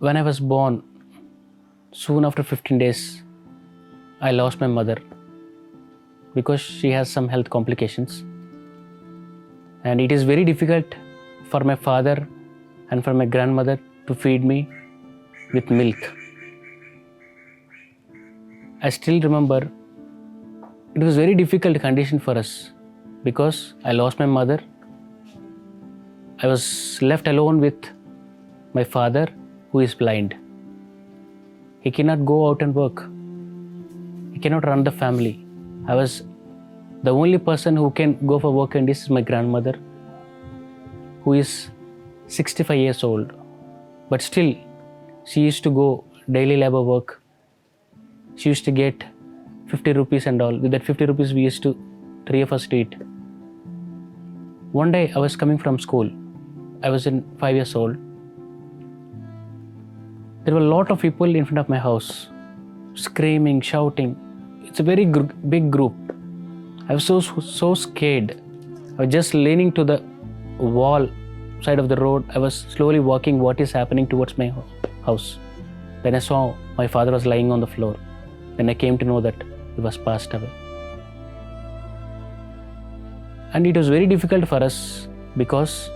When I was born, soon after 15 days, I lost my mother because she has some health complications. And it is very difficult for my father and for my grandmother to feed me with milk. I still remember it was very difficult condition for us because I lost my mother. I was left alone with my father who is blind. He cannot go out and work. He cannot run the family. I was the only person who can go for work, and this is my grandmother who is 65 years old. But still, she used to go daily labor work. She used to get 50 rupees and all. With that 50 rupees, we used to, three of us to eat. One day, I was coming from school. I was 5 years old. There were a lot of people in front of my house, screaming, shouting. It's a very big group. I was so scared. I was just leaning to the wall side of the road. I was slowly walking what is happening towards my house. Then I saw my father was lying on the floor. Then I came to know that he was passed away. And it was very difficult for us because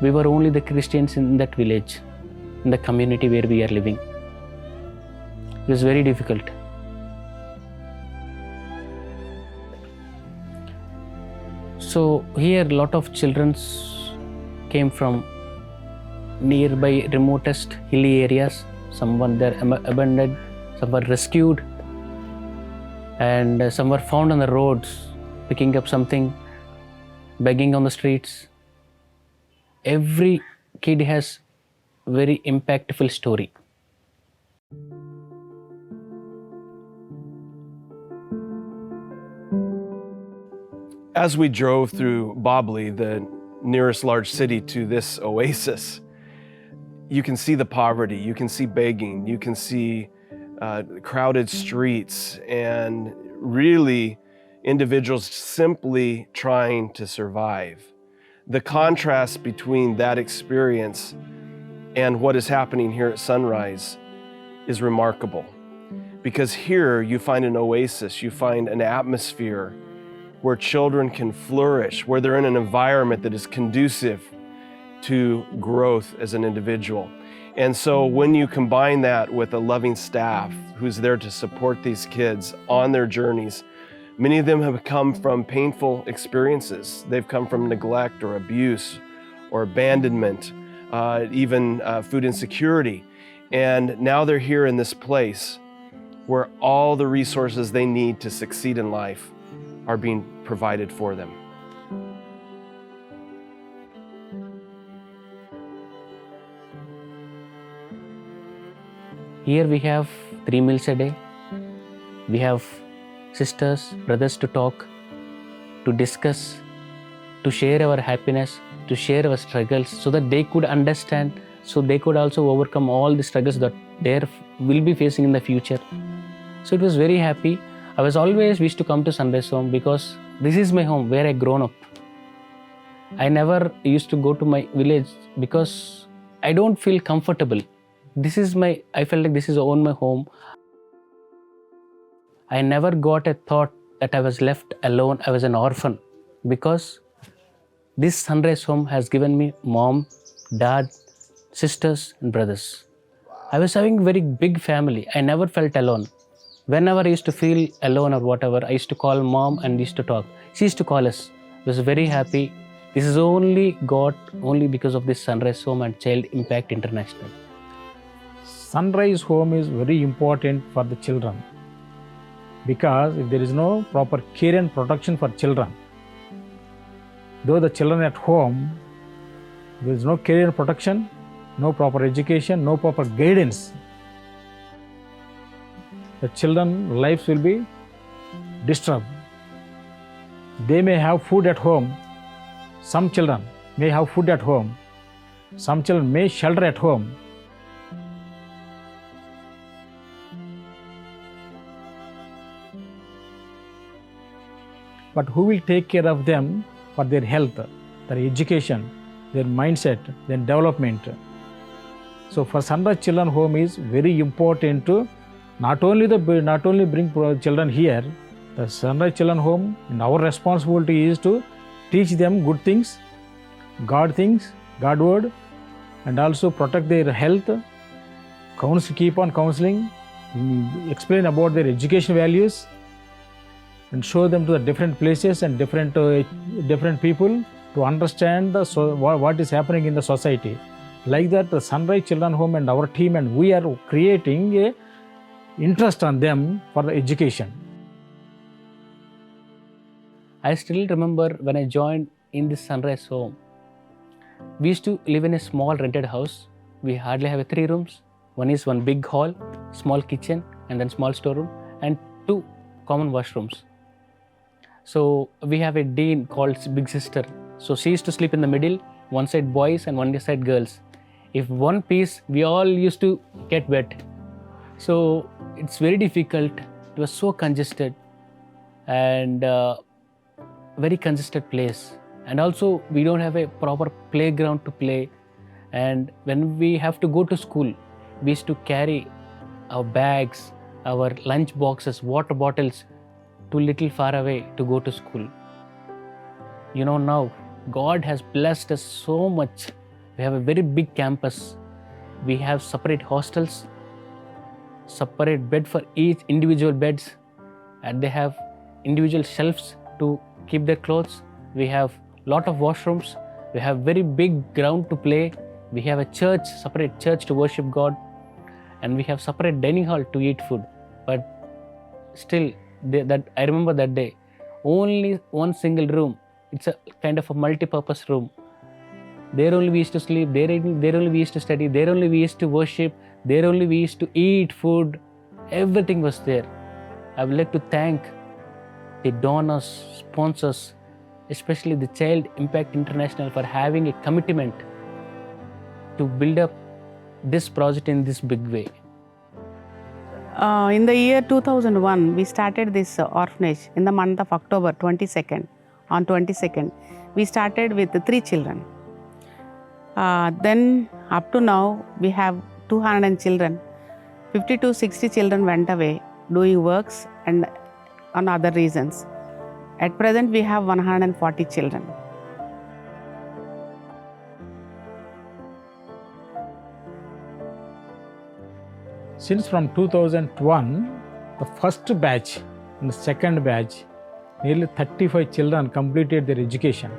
we were only the Christians in that village, in the community where we are living. It was very difficult. So here a lot of children came from nearby remotest hilly areas. Some were there abandoned, some were rescued, and some were found on the roads, picking up something, begging on the streets. Every kid has a very impactful story. As we drove through Babli, the nearest large city to this oasis, you can see the poverty, you can see begging, you can see crowded streets, and really individuals simply trying to survive. The contrast between that experience and what is happening here at Sunrise is remarkable. Because here you find an oasis, you find an atmosphere where children can flourish, where they're in an environment that is conducive to growth as an individual. And so when you combine that with a loving staff who's there to support these kids on their journeys, many of them have come from painful experiences. They've come from neglect or abuse or abandonment, even food insecurity. And now they're here in this place where all the resources they need to succeed in life are being provided for them. Here we have 3 meals a day. We have sisters, brothers to talk, to discuss, to share our happiness, to share our struggles so that they could understand, so they could also overcome all the struggles that they will be facing in the future. So it was very happy. I was always wished to come to Sunrise Home because this is my home where I grown up. I never used to go to my village because I don't feel comfortable. I felt like this is my home. I never got a thought that I was left alone, I was an orphan, because this Sunrise Home has given me mom, dad, sisters and brothers. I was having a very big family. I never felt alone. Whenever I used to feel alone or whatever, I used to call mom and used to talk. She used to call us. I was very happy. This is only because of this Sunrise Home and Child Impact International. Sunrise Home is very important for the children because if there is no proper care and protection for children, though the children at home, there is no care and protection, no proper education, no proper guidance, the children's lives will be disturbed. They may have food at home. Some children may have food at home. Some children may shelter at home. But who will take care of them for their health, their education, their mindset, their development? So for Sunrise Children Home is very important to not only bring children here. The Sunrise Children Home, and our responsibility is to teach them good things, God word, and also protect their health, keep on counseling, explain about their education values, and show them to the different places and different people to understand what is happening in the society. Like that, the Sunrise Children Home and our team and we are creating a interest on them for the education. I still remember when I joined in this Sunrise Home. We used to live in a small rented house. We hardly have 3 rooms. One is one big hall, small kitchen, and then small storeroom, and 2 common washrooms. So we have a dean called Big Sister. So she used to sleep in the middle, one side boys and one side girls. If one piece, we all used to get wet. So it's very difficult. It was so congested and very congested place. And also we don't have a proper playground to play. And when we have to go to school, we used to carry our bags, our lunch boxes, water bottles too little far away to go to school. You know, now God has blessed us so much. We have a very big campus. We have separate hostels, separate bed for each individual beds, and they have individual shelves to keep their clothes. We have lot of washrooms. We have very big ground to play. We have a church, separate church to worship God, and we have separate dining hall to eat food. But still, that I remember that day, only one single room. It's a kind of a multi-purpose room. There only we used to sleep, there only we used to study, there only we used to worship, there only we used to eat food. Everything was there. I would like to thank the donors, sponsors, especially the Child Impact International for having a commitment to build up this project in this big way. In the year 2001, we started this orphanage in the month of October 22nd. On 22nd, we started with 3 children. Then up to now, we have 200 children. 50 to 60 children went away doing works and on other reasons. At present, we have 140 children. Since from 2001, the first batch and the second batch, nearly 35 children completed their education.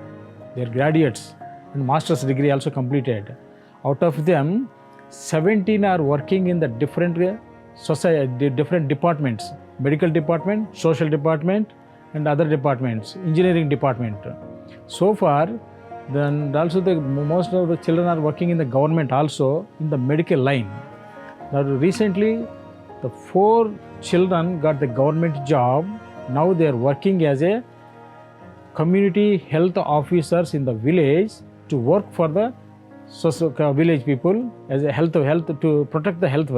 They are graduates and master's degree also completed. Out of them, 17 are working in the different departments, medical department, social department, and other departments, engineering department. So far, then also most of the children are working in the government also in the medical line. Now recently, the 4 children got the government job. Now they are working as a community health officers in the village to work for the village people as a health to protect the health.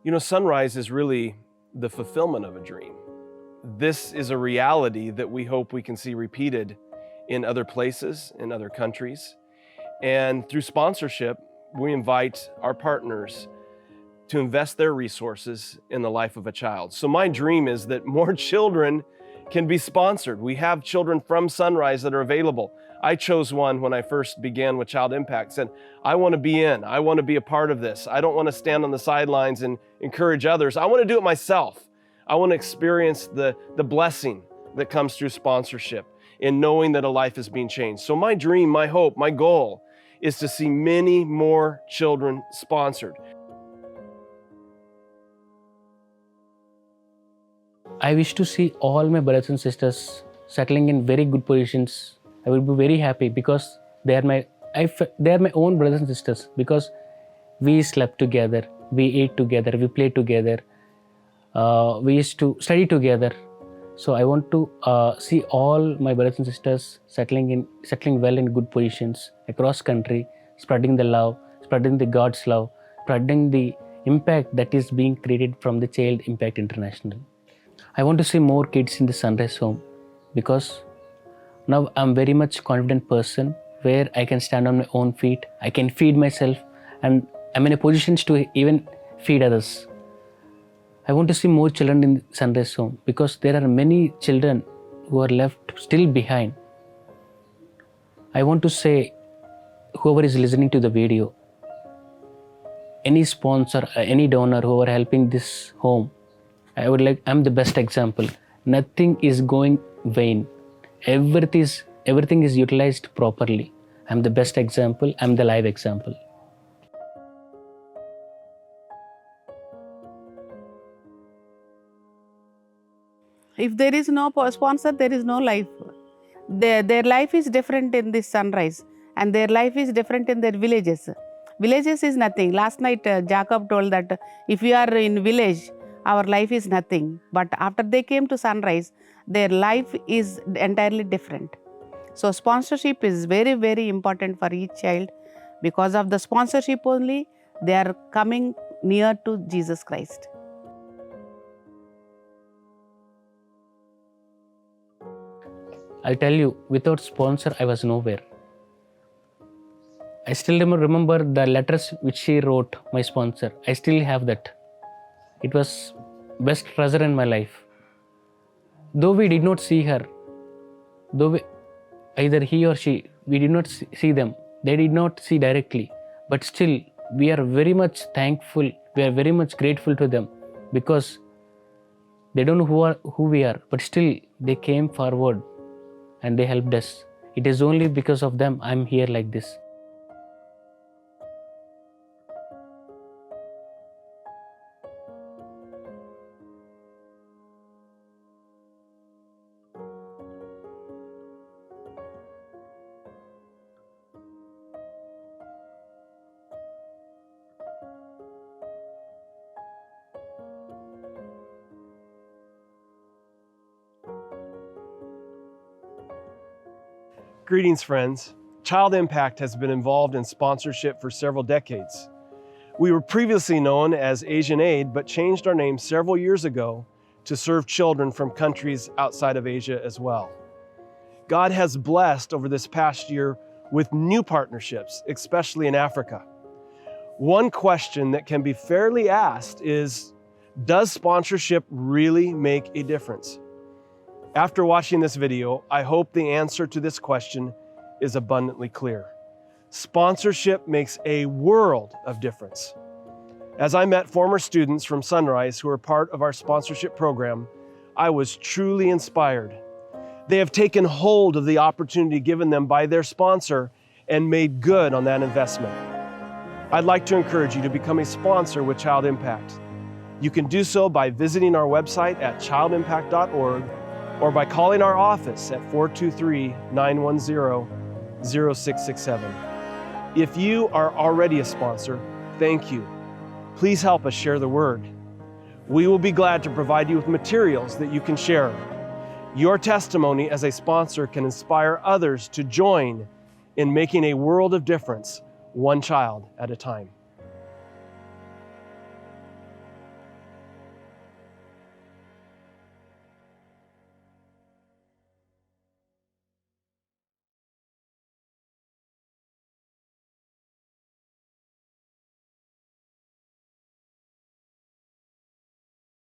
You know, Sunrise is really the fulfillment of a dream. This is a reality that we hope we can see repeated in other places, in other countries. And through sponsorship, we invite our partners to invest their resources in the life of a child. So my dream is that more children can be sponsored. We have children from Sunrise that are available. I chose one when I first began with Child Impact, said, I want to be in, I want to be a part of this. I don't want to stand on the sidelines and encourage others. I want to do it myself. I want to experience the blessing that comes through sponsorship in knowing that a life is being changed. So my dream, my hope, my goal is to see many more children sponsored. I wish to see all my brothers and sisters settling in very good positions. I will be very happy because they are my own brothers and sisters, because we slept together, we ate together, we played together, we used to study together. So I want to see all my brothers and sisters settling well in good positions across country, spreading the love, spreading the God's love, spreading the impact that is being created from the Child Impact International. I want to see more kids in the Sunrise Home because now I'm very much confident person where I can stand on my own feet, I can feed myself, and I'm in a position to even feed others. I want to see more children in Sunrise Home because there are many children who are left still behind. I want to say, whoever is listening to the video, any sponsor, any donor who are helping this home, I'm the best example. Nothing is going vain. Everything is utilized properly. I'm the best example. I'm the live example. If there is no sponsor, there is no life. Their life is different in this Sunrise, and their life is different in their villages. Villages is nothing. Last night, Jacob told that if we are in village, our life is nothing. But after they came to Sunrise, their life is entirely different. So sponsorship is very, very important for each child. Because of the sponsorship only, they are coming near to Jesus Christ. I'll tell you, without sponsor, I was nowhere. I still remember the letters which she wrote, my sponsor. I still have that. It was best treasure in my life. Though we did not see her, either he or she, we did not see them. They did not see directly. But still, we are very much thankful. We are very much grateful to them because they don't know who we are. But still, they came forward and they helped us. It is only because of them I'm here like this. Greetings, friends. Child Impact has been involved in sponsorship for several decades. We were previously known as Asian Aid, but changed our name several years ago to serve children from countries outside of Asia as well. God has blessed over this past year with new partnerships, especially in Africa. One question that can be fairly asked is, does sponsorship really make a difference? After watching this video, I hope the answer to this question is abundantly clear. Sponsorship makes a world of difference. As I met former students from Sunrise who are part of our sponsorship program, I was truly inspired. They have taken hold of the opportunity given them by their sponsor and made good on that investment. I'd like to encourage you to become a sponsor with Child Impact. You can do so by visiting our website at childimpact.org or by calling our office at 423-910-0667. If you are already a sponsor, thank you. Please help us share the word. We will be glad to provide you with materials that you can share. Your testimony as a sponsor can inspire others to join in making a world of difference, one child at a time.